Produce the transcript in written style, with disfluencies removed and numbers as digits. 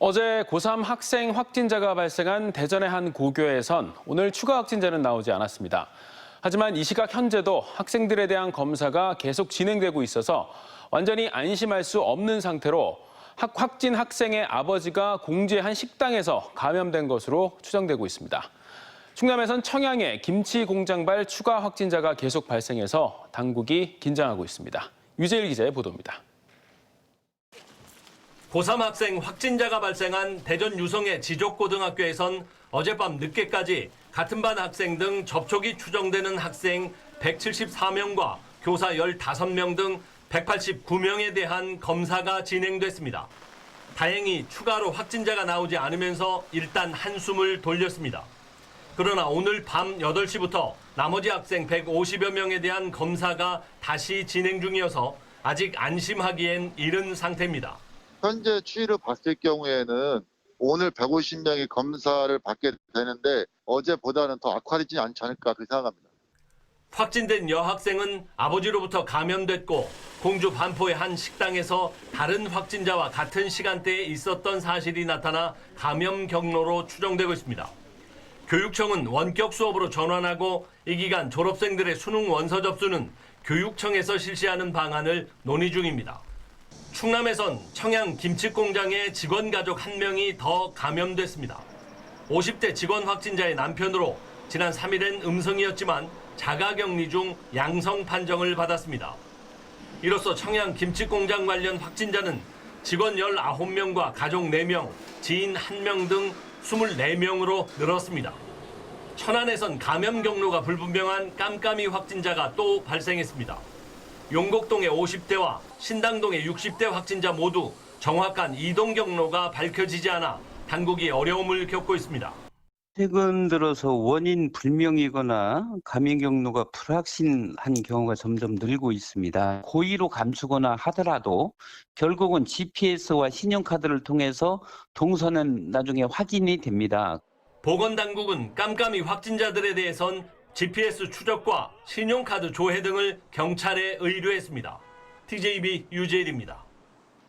어제 고3 학생 확진자가 발생한 대전의 한 고교에선 오늘 추가 확진자는 나오지 않았습니다. 하지만 이 시각 현재도 학생들에 대한 검사가 계속 진행되고 있어서 완전히 안심할 수 없는 상태로 확진 학생의 아버지가 공주의 한 식당에서 감염된 것으로 추정되고 있습니다. 충남에선 청양에 김치 공장발 추가 확진자가 계속 발생해서 당국이 긴장하고 있습니다. 유재일 기자의 보도입니다. 고3 학생 확진자가 발생한 대전 유성의 지족고등학교에선 어젯밤 늦게까지 같은 반 학생 등 접촉이 추정되는 학생 174명과 교사 15명 등 189명에 대한 검사가 진행됐습니다. 다행히 추가로 확진자가 나오지 않으면서 일단 한숨을 돌렸습니다. 그러나 오늘 밤 8시부터 나머지 학생 150여 명에 대한 검사가 다시 진행 중이어서 아직 안심하기엔 이른 상태입니다. 현재 추이를 봤을 경우에는 오늘 150명이 검사를 받게 되는데 어제보다는 더 악화되지 않지 않을까 그렇게 생각합니다. 확진된 여학생은 아버지로부터 감염됐고 공주 반포의 한 식당에서 다른 확진자와 같은 시간대에 있었던 사실이 나타나 감염 경로로 추정되고 있습니다. 교육청은 원격 수업으로 전환하고 이 기간 졸업생들의 수능 원서 접수는 교육청에서 실시하는 방안을 논의 중입니다. 충남에선 청양 김치공장의 직원 가족 1명이 더 감염됐습니다. 50대 직원 확진자의 남편으로 지난 3일엔 음성이었지만 자가격리 중 양성 판정을 받았습니다. 이로써 청양 김치공장 관련 확진자는 직원 19명과 가족 4명, 지인 1명 등 24명으로 늘었습니다. 천안에선 감염 경로가 불분명한 깜깜이 확진자가 또 발생했습니다. 용곡동의 50대와 신당동의 60대 확진자 모두 정확한 이동 경로가 밝혀지지 않아 당국이 어려움을 겪고 있습니다. 최근 들어서 원인 불명이거나 감염 경로가 불확실한 경우가 점점 늘고 있습니다. 고의로 감추거나 하더라도 결국은 GPS와 신용카드를 통해서 동선은 나중에 확인이 됩니다. 보건당국은 깜깜이 확진자들에 대해선 GPS 추적과 신용카드 조회 등을 경찰에 의뢰했습니다. TJB 유재일입니다.